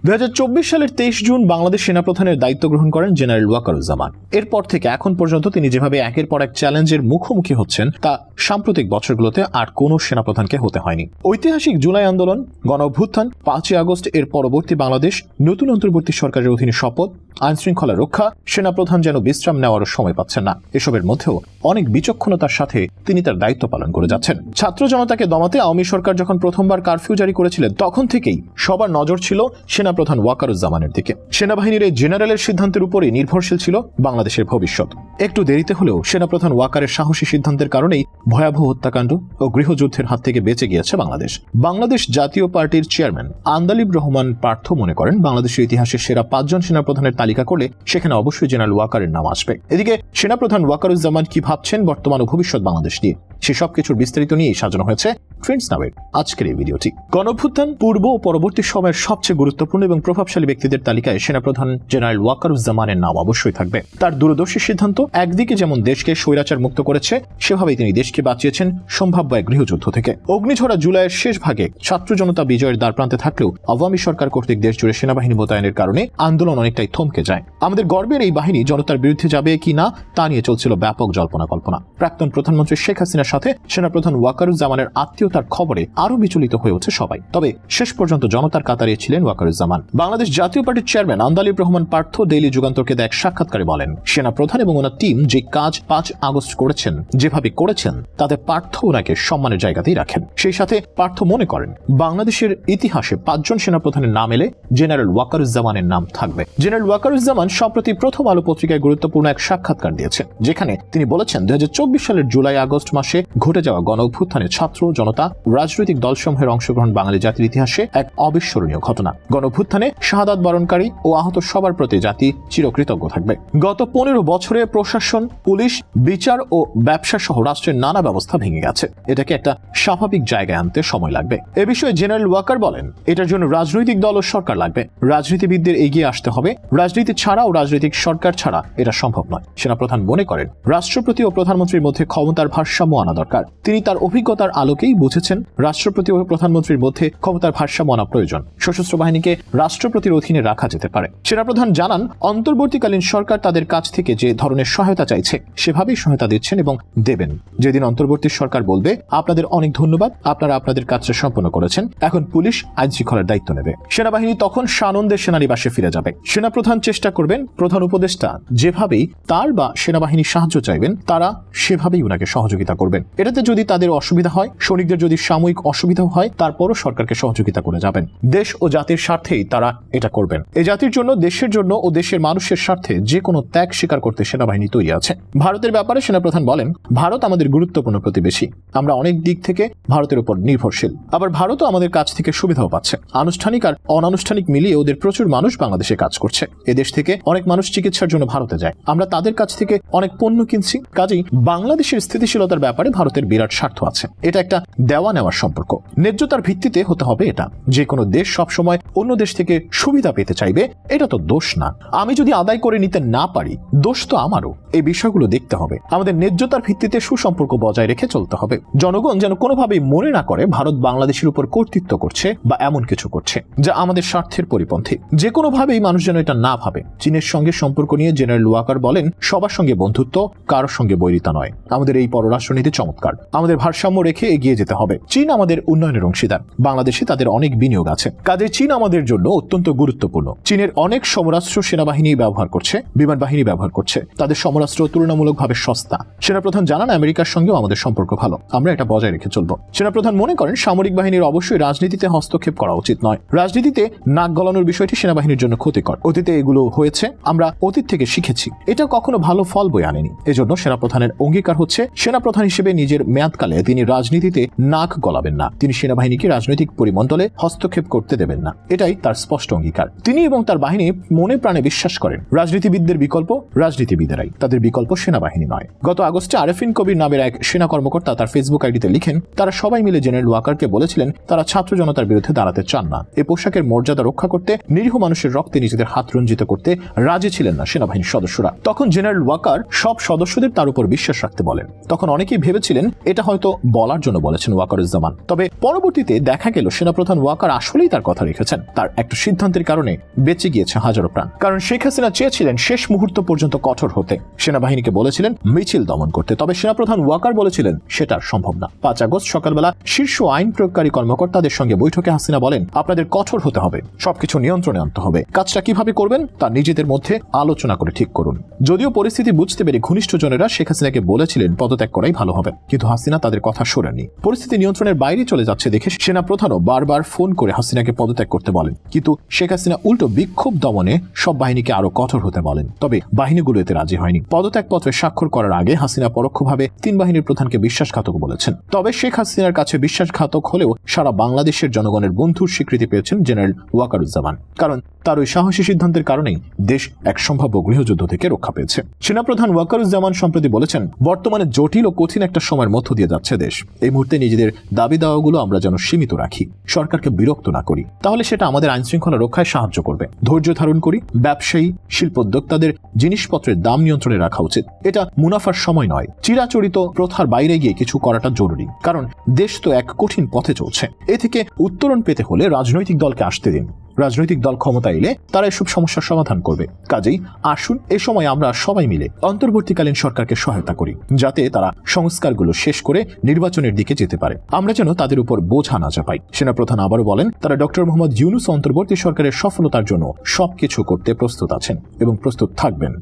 2024 সালের 23 জুন বাংলাদেশ সেনাপ্রধানের দায়িত্ব গ্রহণ করেন জেনারেল ওয়াকারুজ্জামান। এরপর থেকে এখন পর্যন্ত তিনি যেভাবে একের পর এক চ্যালেঞ্জের মুখোমুখি হচ্ছেন তা সাম্প্রতিক বছরগুলোতে আর কোনো সেনাপ্রধানকে হতে হয়নি। ঐতিহাসিক জুলাই আন্দোলন, গণঅভ্যুত্থান, 5ই আগস্ট এর পরবর্তী বাংলাদেশ, নতুন অন্তর্বর্তী সরকারের অধীনে শপথ, আইন শৃঙ্খলা রক্ষা, সেনাপ্রধান যেন বিশ্রাম নেওয়ারও সময় পাচ্ছেন না। এসবের মধ্যেও অনেক বিচক্ষণতার সাথে তিনি তার দায়িত্ব পালন করে যাচ্ছেন। ছাত্র জনতাকে দমাতে আওয়ামী সরকার যখন প্রথমবার কারফিউ জারি করেছিলেন তখন থেকেই সবার নজর ছিল সেনাপ্রধান ওয়াকারুজ্জামানের দিকে। সেনাবাহিনীর এই জেনারেলের সিদ্ধান্তের উপরই নির্ভরশীল ছিল বাংলাদেশের ভবিষ্যৎ। একটু দেরিতে হলেও সেনাপ্রধান ওয়াকারের সাহসী সিদ্ধান্তের কারণেই ভয়াবহ হত্যাকাণ্ড ও গৃহযুদ্ধের হাত থেকে বেঁচে গিয়েছে বাংলাদেশ। বাংলাদেশ জাতীয় পার্টির চেয়ারম্যান আন্দালিব রহমান পার্থ মনে করেন, বাংলাদেশের ইতিহাসে সেরা 5 জন সেনাপ্রধানের তালিকা করলে সেখানে অবশ্যই জেনারেল ওয়াকারের নাম আসবে। এদিকে সেনাপ্রধান ওয়াকারুজ্জামান কি ভাবছেন বর্তমান ও ভবিষ্যৎ বাংলাদেশ নিয়ে, সেসব কিছুর বিস্তারিত নিয়েই সাজানো হয়েছে ফ্রেন্ডস নাওয়ের আজকের এই ভিডিওটি। গণঅভ্যুত্থান পূর্ব ও পরবর্তী সময়ের সবচেয়ে গুরুত্বপূর্ণ এবং প্রভাবশালী ব্যক্তিদের তালিকায় সেনাপ্রধান জেনারেল ওয়াকারুজ্জামানের নাম অবশ্যই থাকবে। তার দূরদর্শী সিদ্ধান্ত একদিকে যেমন দেশকে স্বৈরাচার মুক্ত করেছে, সেভাবেই তিনি দেশকে বাঁচিয়েছেন সম্ভাব্য এক গৃহযুদ্ধ থেকে। অগ্নিঝরা জুলাইয়ের শেষ ভাগে ছাত্র জনতা বিজয়ের দ্বারপ্রান্তে থাকলেও আওয়ামী সরকার কর্তৃক দেশ জুড়ে সেনাবাহিনী মোতায়েনের কারণে আন্দোলন অনেকটাই থমকে যায়। আমাদের গর্বের এই বাহিনী জনতার বিরুদ্ধে যাবে কি না তা নিয়ে চলছিল ব্যাপক জল্পনা কল্পনা। প্রাক্তন প্রধানমন্ত্রী শেখ হাসিনার সাথে সেনাপ্রধান ওয়াকারুজ্জামানের আত্মীয়তার খবরে আরো বিচলিত হয়ে ওঠে সবাই। তবে শেষ পর্যন্ত জনতার কাতারে ছিলেন ওয়াকারুজ্জামান। বাংলাদেশ জাতীয় পার্টির চেয়ারম্যান আন্দালিব রহমান পার্থ ডেইলি যুগান্তরকে দেয়া এক সাক্ষাৎকারে বলেন, সেনাপ্রধান এবং ওনার টিম যে কাজ 5 আগস্ট করেছেন, যেভাবে করেছেন, তাতে পার্থ ওনাকে সম্মানের জায়গাতেই রাখেন। সেই সাথে পার্থ মনে করেন বাংলাদেশের ইতিহাসে 5 জন সেনাপ্রধানের নাম এলে জেনারেল ওয়াকারুজ্জামানের নাম থাকবে। জেনারেল ওয়াকারুজ্জামান সম্প্রতি প্রথম আলো পত্রিকায় গুরুত্বপূর্ণ এক সাক্ষাৎকার দিয়েছেন, যেখানে তিনি বলেছেন 2024 সালের জুলাই আগস্ট মাসে ঘটে যাওয়া গণঅভ্যুত্থানে ছাত্র জনতা রাজনৈতিক দলসমূহের অংশগ্রহণ বাঙালি জাতির ইতিহাসে এক অবিস্মরণীয় ঘটনা। গণঅভ্যুত্থানে শাহাদাত বরণকারী ও আহত সবার প্রতি জাতি চিরকৃতজ্ঞ থাকবে। গত 15 বছরে প্রশাসন, পুলিশ, বিচার ও ব্যবসা সহ রাষ্ট্রের নানা ব্যবস্থা ভেঙে গেছে। এটাকে একটা স্বাভাবিক জায়গায় আনতে সময় লাগবে। এ বিষয়ে জেনারেল ওয়াকার বলেন, এটার জন্য রাজনৈতিক দল ও সরকার লাগবে। রাজনীতিবিদদের এগিয়ে আসতে হবে। রাজনীতি ছাড়া ও রাজনৈতিক সরকার ছাড়া এটা সম্ভব নয়। সেনাপ্রধান মনে করেন রাষ্ট্রপতি ও প্রধানমন্ত্রীর মধ্যে ক্ষমতার ভারসাম্য আনা দরকার। তিনি তার অভিজ্ঞতার আলোকেই বুঝেছেন রাষ্ট্রপতি ও প্রধানমন্ত্রীর মধ্যে ক্ষমতার ভারসাম্য আনা প্রয়োজন। সশস্ত্র বাহিনীকে রাষ্ট্রপতির অধীনে রাখা যেতে পারে। সেনাপ্রধান জানান, অন্তর্বর্তীকালীন সরকার তাদের কাছ থেকে যে ধরনের সহায়তা চাইছে সেভাবেই সহায়তা দিচ্ছেন এবং দেবেন। যেদিন অন্তর্বর্তী সরকার বলবে আপনাদের অনেক ধন্যবাদ, আপনারা আপনাদের কাজটা সম্পন্ন করেছেন, এখন পুলিশ আইন শৃঙ্খলার দায়িত্ব নেবে, সেনাবাহিনী তখন সানন্দে সেনানিবাসে ফিরে যাবে। সেনাপ্রধান চেষ্টা করবেন প্রধান উপদেষ্টা যেভাবেই তার বা সেনাবাহিনী সাহায্য চাইবেন তারা সেভাবেই ওনাকে সহযোগিতা করবেন। এটাতে যদি তাদের অসুবিধা হয়, সৈনিকদের যদি সাময়িক অসুবিধা হয়, তারপরও সরকারকে সহযোগিতা করে যাবেন। দেশ ও জাতির স্বার্থেই তারা এটা করবেন। এই জাতির জন্য, দেশের জন্য ও দেশের মানুষের স্বার্থে যে কোনো ত্যাগ স্বীকার করতে সেনাবাহিনী তৈরি আছে। ভারতের ব্যাপারে সেনাপ্রধান বলেন, ভারত আমাদের গুরুত্বপূর্ণ প্রতিবেশী। আমরা অনেক দিক থেকে ভারতের উপর নির্ভরশীল। আবার ভারতও আমাদের কাছ থেকে সুবিধাও পাচ্ছে। আনুষ্ঠানিক আর অনানুষ্ঠানিক মিলিয়ে ওদের প্রচুর মানুষ বাংলাদেশে কাজ করছে। এদেশ থেকে অনেক মানুষ চিকিৎসার জন্য ভারতে যায়। আমরা তাদের কাছ থেকে অনেক পণ্য কিনছি। কাজেই বাংলাদেশের স্থিতিশীলতার ব্যাপারে ভারতের বিরাট স্বার্থ আছে। এটা একটা দেওয়া নেওয়ার সম্পর্ক। ন্যায্যতার ভিত্তিতে হতে হবে এটা। যে কোনো দেশ সবসময় অন্য দেশ থেকে সুবিধা পেতে চাইবে, এটা তো দোষ না। আমি যদি আদায় করে নিতে না পারি, দোষ তো আমারও। এই বিষয়গুলো দেখতে হবে। আমাদের ন্যায্যতার ভিত্তিতে সুসম্পর্ক বজায় রেখে চলতে হবে। জনগণ যেন কোনোভাবেই মনে না করে ভারত বাংলাদেশের উপর কর্তৃত্ব করছে বা এমন কিছু করছে যা আমাদের স্বার্থের পরিপন্থী। যে কোনোভাবেই মানুষ যেন এটা না ভাবে। চীনের সঙ্গে সম্পর্ক নিয়ে জেনারেল ওয়াকার বলেন, সবার সঙ্গে বন্ধুত্ব, কারোর সঙ্গে বৈরিতা নয়। আমাদের এই পররাষ্ট্রনীতি চমৎকার। আমাদের ভারসাম্য রেখে এগিয়ে যেতে হবে। চীন আমাদের উন্নয়নের অংশীদার। বাংলাদেশে তাদের অনেক বিনিয়োগ আছে। কাজে চীন আমাদের জন্য অত্যন্ত গুরুত্বপূর্ণ। চীনের অনেক সমরাস্ত্র সেনাবাহিনী ব্যবহার করছে, বিমান বাহিনী ব্যবহার করছে। তাদের সমরাস্ত্র তুলনামূলকভাবে সস্তা। সেনাপ্রধান জানান, আমেরিকার সঙ্গেও আমাদের সম্পর্ক ভালো। আমরা এটা বজায় রেখে চলব। সেনাপ্রধান মনে করেন সামরিক বাহিনীর অবশ্যই রাজনীতিতে হস্তক্ষেপ করা উচিত নয়। রাজনীতিতে নাক গলানোর বিষয়টি সেনাবাহিনীর জন্য ক্ষতিকর। অতীতে এগুলো হয়েছে, আমরা অতীত থেকে শিখেছি। এটা কখনো ভালো ফল বয়ে আনেনি। এজন্য সেনাপ্রধানের অঙ্গীকার হচ্ছে সেনাপ্রধান হিসেবে নিজের মেয়াদকালে তিনি রাজনীতিতে নাক গলাবেন না। তিনি সেনাবাহিনীকে রাজনৈতিক পরিমণ্ডলে হস্তক্ষেপ করতে দেবেন না। এটাই তার স্পষ্ট অঙ্গীকার। তিনি এবং তার বাহিনী মনে প্রাণে বিশ্বাস করেন রাজনীতিবিদদের বিকল্প রাজনীতিবিদেরাই, তাদের বিকল্প সেনাবাহিনী নয়। গত আগস্টে আরেফিন কবির নামের এক সেনা কর্মকর্তা তার ফেসবুক আইডিতে লিখেন, তারা সবাই মিলে জেনারেল ওয়াকারকে বলেছিলেন তারা ছাত্র জনতার বিরুদ্ধে দাঁড়াতে চান না। এই পোশাকের মর্যাদা রক্ষা করতে, নিরীহ মানুষের রক্তে নিজেদের হাত রঞ্জিত করতে রাজি ছিলেন না সেনাবাহিনীর সদস্যরা। তখন জেনারেল ওয়াকার সব সদস্যদের তার উপর বিশ্বাস রাখতে বলেন। তখন অনেকেই ভেবেছিলেন এটা হয়তো বলার জন্য বলেছেন ওয়াকারুজ্জামান। তবে পরবর্তীতে দেখা গেল সেনাপ্রধান ওয়াকার আসলেই তার কথা রেখেছেন। তার একটা সিদ্ধান্তের কারণে বেঁচে গিয়েছে হাজারো প্রাণ। কারণ শেখ হাসিনা চেয়েছিলেন শেষ মুহূর্ত পর্যন্ত কঠোর হতে, সেনাবাহিনীকে বলেছিলেন মিছিল দমন করতে, তবে সেনাপ্রধান ওয়াকার বলেছিলেন সেটা সম্ভব না। 5 আগস্ট সকালবেলা শীর্ষ আইন প্রয়োগকারী কর্মকর্তাদের সঙ্গে বৈঠকে হাসিনা বলেন, আপনাদের কঠোর হতে হবে, সবকিছু নিয়ন্ত্রণে আনতে হবে, কাজটা কিভাবে করবেন তা নিজেদের মধ্যে আলোচনা করে ঠিক করুন। যদিও পরিস্থিতি বুঝতে পেরে ঘনিষ্ঠজনেরা শেখ হাসিনাকে বলেছিলেন পদত্যাগ করাই ভালো হবে, কিন্তু হাসিনা তাদের কথা শোনেননি। পরিস্থিতি নিয়ন্ত্রণের বাইরে চলে যাচ্ছে দেখে সেনাপ্রধানও বারবার ফোন করে হাসিনাকে পদত্যাগ করতে বলেন, কিন্তু শেখ হাসিনা উল্টো বিক্ষোভ দমনে সব বাহিনীকে আরো কঠোর হতে বলেন। তবে বাহিনীগুলো এতে রাজি হয়নি। পদত্যাগপত্রে স্বাক্ষর করার আগে হাসিনা পরোক্ষভাবে 3 বাহিনীর প্রধানকে বিশ্বাসঘাতক বলেছেন। তবে শেখ হাসিনার কাছে বিশ্বাসঘাতক হলেও সারা বাংলাদেশের জনগণের বন্ধুর স্বীকৃতি পেয়েছেন জেনারেল ওয়াকারুজ্জামান, কারণ তার ওই সাহসী সিদ্ধান্তের কারণেই দেশ এক সম্ভাব্য গৃহযুদ্ধ থেকে রক্ষা পেয়েছে। সেনাপ্রধান ওয়াকারুজ্জামান সম্প্রতি বলেছেন, বর্তমানে জটিল ও কঠিন একটা সময়ের মধ্য দিয়ে যাচ্ছে দেশ। এই মুহূর্তে নিজেদের দাবি দাওয়াগুলো আমরা যেন সীমিত রাখি, সরকারকে বিরক্ত না করি, তাহলে সেটা আমাদের আইন শৃঙ্খলা রক্ষায় সাহায্য করবে। ধৈর্য ধারণ করি, ব্যবসায়ী শিল্পোদ্যোক্তাদের জিনিসপত্রের দাম নিয়ন্ত্রণে রাখা উচিত। এটা মুনাফার সময় নয়, চিরাচরিত প্রথার বাইরে গিয়ে কিছু করাটা জরুরি, কারণ দেশ তো এক কঠিন পথে চলছে। এ থেকে উত্তরণ পেতে হলে রাজনৈতিক দলকে আসতে দিন। রাজনৈতিক দল ক্ষমতা এলে তারা এসব সমস্যার সমাধান করবে। কাজেই আসুন এ সময় আমরা সবাই মিলে অন্তর্বর্তীকালীন সরকারকে সহায়তা করি, যাতে তারা সংস্কারগুলো শেষ করে নির্বাচনের দিকে যেতে পারে। আমরা যেন তাদের উপর বোঝা না চাপাই। সেনাপ্রধান আবারও বলেন, তারা ডক্টর মোহাম্মদ ইউনূস অন্তর্বর্তী সরকারের সফলতার জন্য সবকিছু করতে প্রস্তুত আছেন এবং প্রস্তুত থাকবেন।